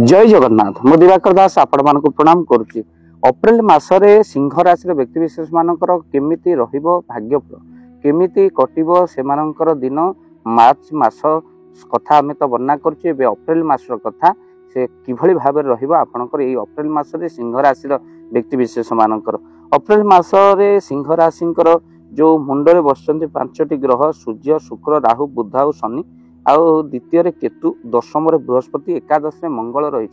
जय जगन्नाथ मु दिवाकर दास आपण मानक प्रणाम करुच्ची। अप्रैल मासरे सिंह राशि व्यक्ति विशेष मानकर केमिति रहिबो भाग्यफल केमिति कटिबो सेमानकर दिन मार्च मास कथा आमे तो वर्णना करुच्चे। एबे अप्रैल मासर कथा से किभଳି भाबे रहिबो आपनकर एई अप्रैल मासरे सिंह राशि व्यक्ति विशेष मानकर अप्रैल मासरे सिंह राशिंकर जो मुंडरे बसचंती पांचटी ग्रह सूर्य शुक्र राहु बुध और शनि आउ द्वितीय केतु दशम बृहस्पति एकादश मंगल रही।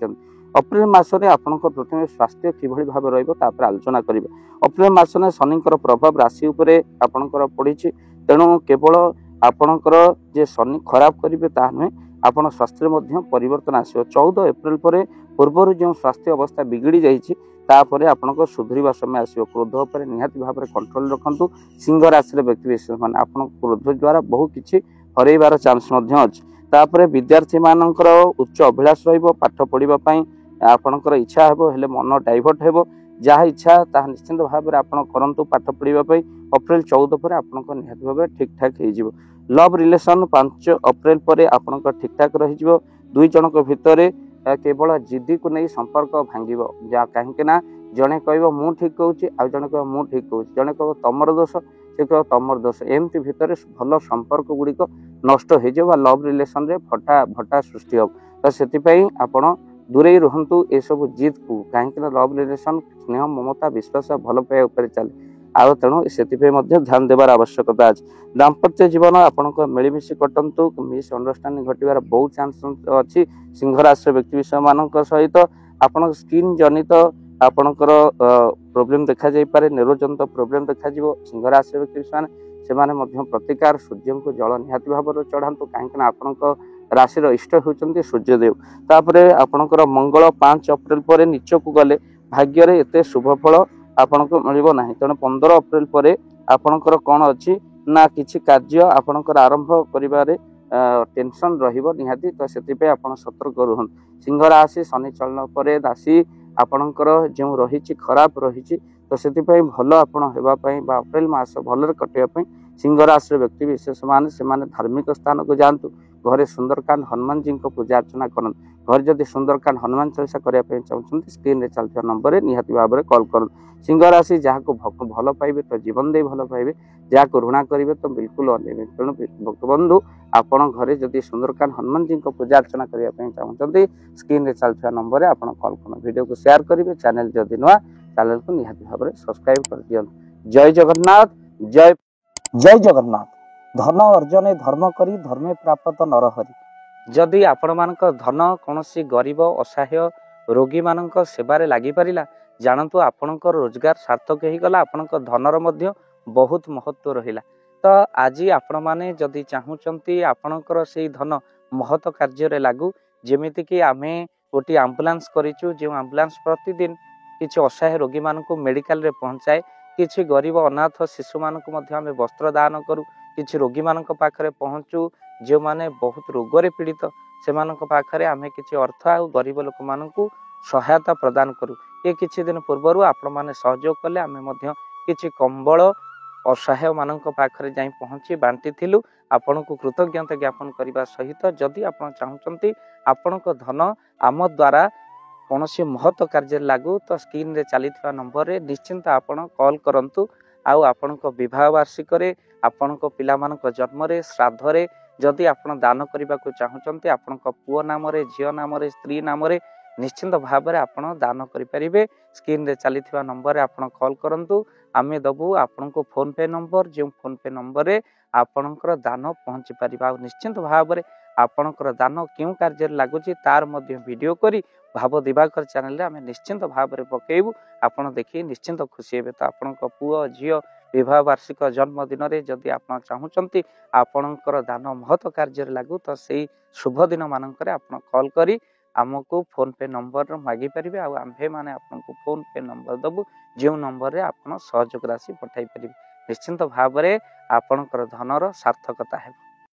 अप्रैल मासरे आपनकर प्रथम स्वास्थ्य किभଳି भाबे रहिबो तापर आलोचना करिबे। अप्रैल मासने शनिकर प्रभाव राशि उपरे आपनकर पड़िछि, तेणु केवल आपनकर जे शनि खराब करिवे ता नुहे आपण स्वास्थ्य मध्य परिवर्तन आसियो। 14 एप्रिल परे पूर्वर जो स्वास्थ्य अवस्था बिगड़ी जाइछि तापर आपनकर सुधरिबा समय आसियो। क्रोध पर निहाती भाबरे कंट्रोल रखंतु। सिंह राशि व्यक्ति विशेष मान आपण क्रोध द्वारा बहु किछि हरैबार चांस मध्य अछि। तापर विद्यार्थी मानकर उच्च अभिलाष रहिबो, पाठ पढ़िबा पई आपनकर इच्छा हेबो, हेले मन डाइवर्ट हेबो। जहा इच्छा ता निश्चित भाव में आपण करंतु पाठ पढ़िबा पई। अप्रैल 14 पर आपनकर निहाती भाव ठीक ठाक हे जिवो। लव रिलेशन 5 अप्रैल पर आपनकर ठीक ठाक रहि जिवो। दुई जनक भितरे केवल जिद्दी को नहीं संपर्क भांगिबो। जा काहेकि ना जने कहबो मु ठीक कहूची आ जने कहबो मु ठीक कहूची, जने कहबो तमर दोष से कहबो तमर दोष, एमती भितरे भल संपर्क गुड़िक नष्ट हो जाए। लव रिलेशन रे फटा भटा सृष्टि हो। तो से आपण दूरे रुहतु ए सब जिद को, कहीं लव रिलेशन स्नेह ममता विश्वास भल पाइबा उपर चले आउ, तेणु से ध्यान देवार आवश्यकता अच्छे। दाम्पत्य जीवन आपण मिलमिशी कटंतु, मिस अंडरस्टांडिंग घटार बहुत चांस अच्छी। सिंह राशि व्यक्ति विषय मान सहित आपण स्किन जनित आपणकर प्रोब्लेम देखा जाई पारे, निरोजन प्रोब्लेम देखा जीवो। सिंह राशि व्यक्ति विषय से प्रतिकार सूर्य को जल निहाती भाव चढ़ातु, कहीं आपणक राशि इष्ट होती सूर्यदेव। तापर आपणकर मंगल 5 अप्रैल पर नीच को गले भाग्य रे एते शुभ फल आपन को मिलिबो नाही। तेणु 15 अप्रैल पर आपणकर कौन अच्छी ना किछि कार्य आपणकर आरंभ करिबारे टेंशन रहिबो निहाती। तो से आपण सतर्क रुहन। सिंह राशि शनि चलन पर राशि आपणकर जो रही खराब रही, तो से भल आपण हेबा पई बा अप्रैल मास भलरे कटिया पई सिंह राशि व्यक्ति विशेष मान से धार्मिक स्थान को जातु। घरे सुंदरकांड हनुमान जी को पूजा अर्चना करन। घर जदि सुंदरकांड हनुमान चालीसा करने चाहते स्क्रीन रे चलता नंबर निहाती भाव में कॉल कर। सिंह राशि जहाँ को भल पाइबे तो जीवन दे भल पाइबे, जहाँ को ऋणा करेंगे तो बिल्कुल अनेबे। तेणु भक्त बंधु आपण घरे जदि सुंदरकांड हनुमान जी को पूजा अर्चना करने चाहते स्क्रीन रे चलता नंबर आप कॉल कर। वीडियो को शेयर करेंगे, चैनल जदि नुआ चैनल को निहाती भाव में सब्सक्राइब कर दियन। जय जगन्नाथ, जय जय जगन्नाथ। धन अर्जन धर्म करी धर्मे प्राप्त नरहरि। जदि आपण मानक धन कौनसी गरीब असहाय रोगी मानक सेवारे लागि परिला, जानतु आपणक रोजगार सार्थक हो गला, आपणक धनर मध्य बहुत महत्व रहिला। तो आज आपण माने जदि चाहूचंती आपणकर से धन महत कार्य लागू, जेमिति कि आमे गोटी एम्बुलेंस करिचु, जो एम्बुलेंस प्रतिदिन किछि असहाय रोगी मानक मेडिकल रे पहुंचाए, किछि गरीब अनाथ शिशु मानक मध्य आमे वस्त्र दान करू, किछि रोगी मानक पाखरे पहुंचू जो माने बहुत रोगरे पीड़ित से पाखरे आमे किछि अर्थ आ गरीब लोक मानकू सहायता प्रदान करू। ये किछि दिन पूर्व आपण माने सहयोग कले, आमे मध्य किछि कंबल असहाय मानक पाखरे जाई पहुंची बांटी थिलु। आपनकू कृतज्ञता ज्ञापन करने सहित जदि आपण चाहूचंती आपनक धन आम द्वारा कौनसी महत्व कार्य लागू, तो स्क्रीन रे चलीथिबा नंबर रे निश्चिंत आपण कॉल करंतु। आउ आपनक विवाह वार्षिक रे, आपनक पिला मानक जन्म रे, श्राद्ध रे जदि आपण दान करने को चाहूचंती आपनक पुओ नाम रे, झियो नाम रे, स्त्री नाम रे निश्चिंत भाव में आपण दान करें। स्क्रीन रे चलीथिबा नंबर रे आपण कॉल करंतु। आमे दबु आपनक फोन पे नंबर, जो फोन पे नंबर रे आपनकर दान पहुंची परिबा। निश्चिंत भाव में आपनकर दान क्यों कार्य लागुची तार मध्य वीडियो करी भाव दिवाकर चैनल रे आमे निश्चिंत भाव में पकेबू। आपण देखि निश्चिंत खुशी हेबे। तो आपनक पुओ झियो विवाह वार्षिक जन्मदिन रे जदि आप चाहूचंती आपणकर दान महत्व कार्य लागू, तो से शुभ दिन मानक आप कॉल करी आमको फोन पे नंबर मागी पारे। आम्भे माने आपको फोन पे नंबर दबु, जो नंबर रे आप सहयोग राशि पठाई पारे। निश्चिंत भाव में आपणकर धनर सार्थकता है।